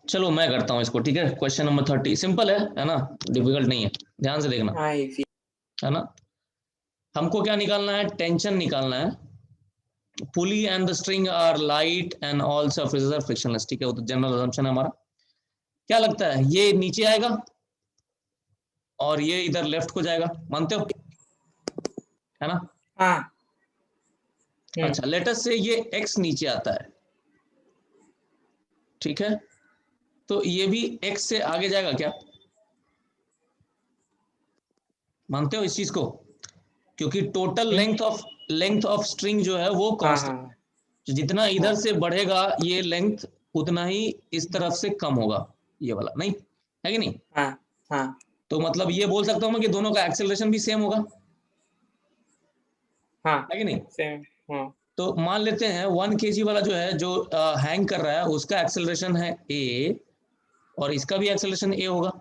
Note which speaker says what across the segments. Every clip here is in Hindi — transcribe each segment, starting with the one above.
Speaker 1: चलो मैं करता हूँ इसको, ठीक है। क्वेश्चन नंबर 30 सिंपल है ना, डिफिकल्ट नहीं है, ध्यान से देखना,
Speaker 2: हाँ इजी।
Speaker 1: है ना। हमको क्या निकालना है, टेंशन निकालना है। Pulley and the string are light and all surfaces are frictionless, ठीक है, वो तो जनरल असम्पशन है हमारा। क्या लगता है ये नीचे आएगा और ये इधर लेफ्ट को जाएगा, मानते हो, है ना।
Speaker 2: हाँ।
Speaker 1: अच्छा लेटस से ये x नीचे आता है, ठीक है, तो ये भी x से आगे जाएगा क्या, मानते हो इस चीज को, क्योंकि टोटल लेंथ ऑफ स्ट्रिंग जो है वो
Speaker 2: हाँ
Speaker 1: कांस्टेंट,
Speaker 2: हाँ
Speaker 1: जितना इधर
Speaker 2: हाँ
Speaker 1: से बढ़ेगा ये लेंथ उतना ही इस तरफ से कम होगा, ये वाला, नहीं है कि नहीं।
Speaker 2: हाँ हाँ
Speaker 1: तो मतलब ये बोल सकता हूं मैं कि दोनों का एक्सेलरेशन भी सेम होगा,
Speaker 2: हाँ
Speaker 1: है कि नहीं।
Speaker 2: सेम। हाँ
Speaker 1: तो मान लेते हैं 1 kg वाला जो है, जो हैंग कर रहा है, उसका एक्सेलरेशन है a और इसका भी एक्सेलरेशन a होगा।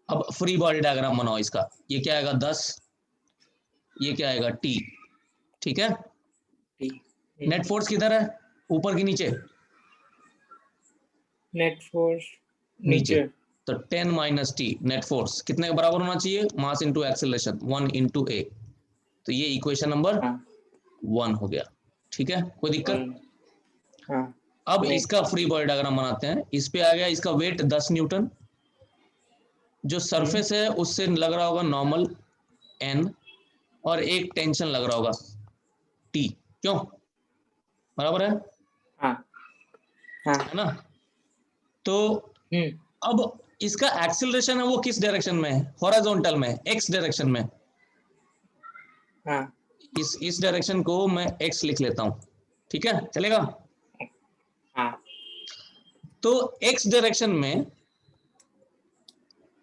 Speaker 1: अब फ्री बॉडी डायग्राम बनाओ इसका, ये क्या आएगा 10, ये क्या आएगा t, ठीक है।
Speaker 2: ठीक।
Speaker 1: नेट फोर्स किधर है, ऊपर की नीचे,
Speaker 2: नेट फोर्स
Speaker 1: नीचे।
Speaker 2: नीचे।
Speaker 1: तो 10 माइनस टी, नेट फोर्स कितने के बराबर होना चाहिए, मास इंटू एक्सेलरेशन 1 इंटू ए। तो ये इक्वेशन नंबर
Speaker 2: हाँ
Speaker 1: 1 हो गया, ठीक है, कोई दिक्कत।
Speaker 2: वन। हाँ
Speaker 1: अब
Speaker 2: नहीं।
Speaker 1: इसका फ्री बॉडी डायग्राम बनाते हैं। इस पे आ गया इसका वेट 10 न्यूटन, जो सरफेस है उससे लग रहा होगा नॉर्मल एन, और एक टेंशन लग रहा होगा टी, क्यों, बराबर
Speaker 2: हाँ हाँ
Speaker 1: है ना। तो
Speaker 2: हम्म
Speaker 1: अब इसका एक्सेलरेशन है वो किस डायरेक्शन में है, हॉरिजॉन्टल में, एक्स डायरेक्शन में।
Speaker 2: हाँ
Speaker 1: इस डायरेक्शन को मैं एक्स लिख लेता हूं, ठीक है, चलेगा।
Speaker 2: हाँ
Speaker 1: तो एक्स डायरेक्शन में,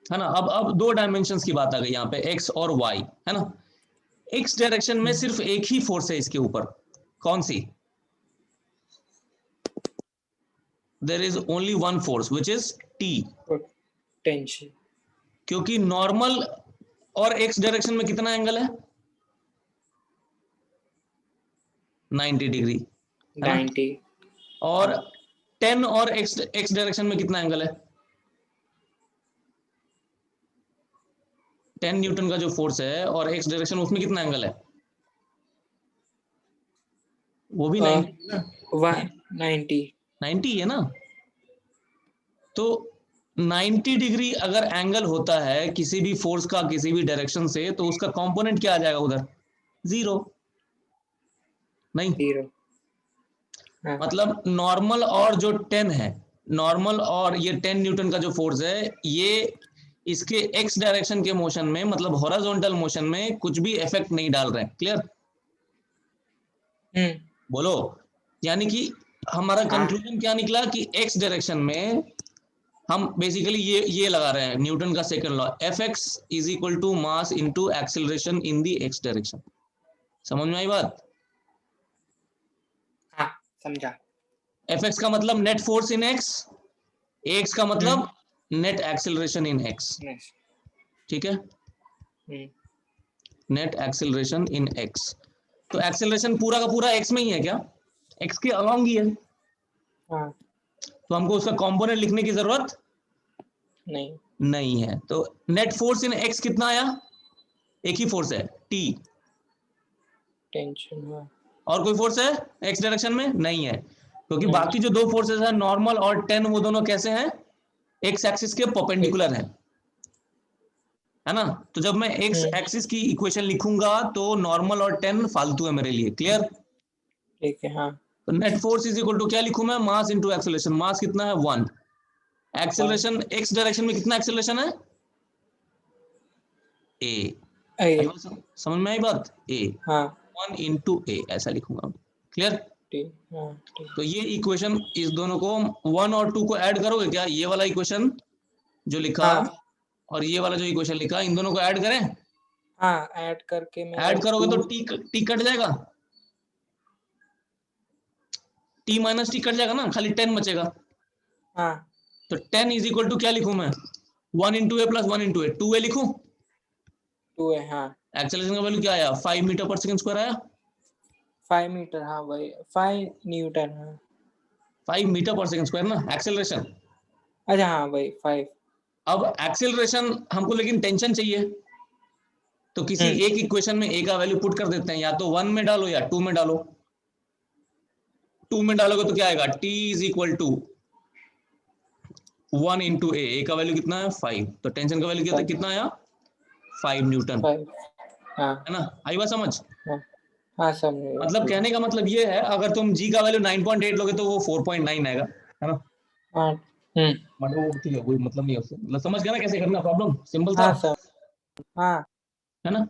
Speaker 1: है ना, अब दो डायमेंशंस की बात आ गई यहाँ पे, एक्स और वाई, है ना। एक्स डायरेक्शन में सिर्फ एक ही फोर्स है इसके ऊपर, कौन सी, there is only one force which is T,
Speaker 2: tension.
Speaker 1: क्योंकि नॉर्मल और एक्स डायरेक्शन में कितना एंगल है, 90 डिग्री, है ना।
Speaker 2: 90।
Speaker 1: और
Speaker 2: हाँ
Speaker 1: 10 और एक्स डायरेक्शन में कितना एंगल है, 10 न्यूटन का जो फोर्स है और एक्स डायरेक्शन उसमें कितना एंगल है, वो भी 90 ना,
Speaker 2: 90।
Speaker 1: 90 है ना। तो 90 डिग्री अगर एंगल होता है किसी भी फोर्स का किसी भी डायरेक्शन से, तो उसका कंपोनेंट क्या आ जाएगा उधर, जीरो, नहीं।
Speaker 2: 0। हाँ
Speaker 1: मतलब नॉर्मल और जो 10 है, नॉर्मल और ये 10 न्यूटन का जो फोर्स है, ये इसके एक्स डायरेक्शन के मोशन में, मतलब हॉरिजॉन्टल मोशन में कुछ भी इफेक्ट नहीं डाल रहे हैं, क्लियर, बोलो। यानी कि हमारा
Speaker 2: हाँ
Speaker 1: कंक्लूजन क्या निकला कि एक्स डायरेक्शन में हम बेसिकली ये लगा रहे हैं न्यूटन का second law, F X is equal to mass into acceleration in the X direction. समझ में आई बात।
Speaker 2: हाँ समझा।
Speaker 1: एफ एक्स का मतलब net force in x, x का
Speaker 2: हम्म
Speaker 1: मतलब नेट एक्सिलरेशन इन एक्स,
Speaker 2: नेक्स्ट।
Speaker 1: ठीक है, नेट एक्सिलरेशन इन एक्स। तो एक्सिलरेशन पूरा का पूरा एक्स में ही है क्या, एक्स के अलोंग ही है,
Speaker 2: हाँ
Speaker 1: तो हमको उसका कंपोनेंट लिखने की जरूरत
Speaker 2: नहीं।
Speaker 1: नहीं है। तो नेट फोर्स इन एक्स कितना आया, एक ही फोर्स है टी,
Speaker 2: टेंशन। हाँ
Speaker 1: और कोई फोर्स है एक्स डायरेक्शन में नहीं है, क्योंकि
Speaker 2: नहीं।
Speaker 1: बाकी जो दो फोर्सेस हैं नॉर्मल और 10, वो दोनों कैसे हैं, एक्स एक्सिस के
Speaker 2: एक।
Speaker 1: परपेंडिकुलर है ना। तो जब मैं एक्स एक्सिस की इक्वेशन लिखूंगा तो नॉर्मल और 10 फालतू है मेरे लिए, क्लियर।
Speaker 2: ठीक है। हाँ
Speaker 1: तो net force is equal to क्या लिखूं मैं, मास इंटू एक्सेलरेशन, मास कितना है 1,
Speaker 2: 1।
Speaker 1: एक्सेलरेशन एक्स डायरेक्शन में कितना एक्सेलरेशन है ए, आई
Speaker 2: 8।
Speaker 1: बात समझ में आई बात, ए,
Speaker 2: हाँ
Speaker 1: 1 इंटू ए ऐसा लिखूंगा, क्लियर।
Speaker 2: ठीक। हाँ ठीक।
Speaker 1: तो ये इक्वेशन, इस दोनों को 1 और 2 को ऐड करोगे क्या, ये वाला इक्वेशन जो लिखा
Speaker 2: हाँ
Speaker 1: और ये वाला जो इक्वेशन लिखा, इन दोनों को ऐड करें,
Speaker 2: हाँ ऐड करके मेरा
Speaker 1: ऐड करोगे
Speaker 2: 2।
Speaker 1: तो टी कट जाएगा, टी माइनस टी कट जाएगा ना, खाली 10 बचेगा।
Speaker 2: हाँ
Speaker 1: तो 10 इज इक्वल टू क्या लिखूं मैं, 1 इंटू ए प्लस 1 इंटू ए, 2 ए लिखूं।
Speaker 2: 2 है। हाँ
Speaker 1: एक्सेलरेशन का वैल्यू क्या आया, 5 मीटर पर सेकंड स्क्वायर आया।
Speaker 2: 5 मीटर। हाँ वही 5 न्यूटन। हाँ
Speaker 1: 5 मीटर पर सेकंड स्क्वायर ना एक्सेलरेशन।
Speaker 2: अच्छा हाँ भाई 5।
Speaker 1: अब एक्सेलरेशन हमको लेकिन टेंशन चाहिए, तो किसी एक इक्वेशन में ए का वैल्यू पुट कर देते हैं, या तो 1 में डालो या 2 में डालो। 2 में डालोगे तो क्या आएगा, t is equal to 1 into A का वैल्यू कितना है 5, तो टेंशन का वैल्यू कितना आया 5 न्यूटन,
Speaker 2: 5 हाँ
Speaker 1: है ना। आई बात समझ।
Speaker 2: हाँ हाँ समझ
Speaker 1: मतलब कहने का मतलब ये है, अगर तुम g का वैल्यू 9.8 लोगे तो वो 4.9 आएगा, है ना।
Speaker 2: हाँ
Speaker 1: मतलब ठीक है, कोई मतलब नहीं है उससे, मतलब समझ गया ना कैसे करना, प्रॉब्लम सिंपल था,
Speaker 2: हाँ सर हाँ
Speaker 1: है ना।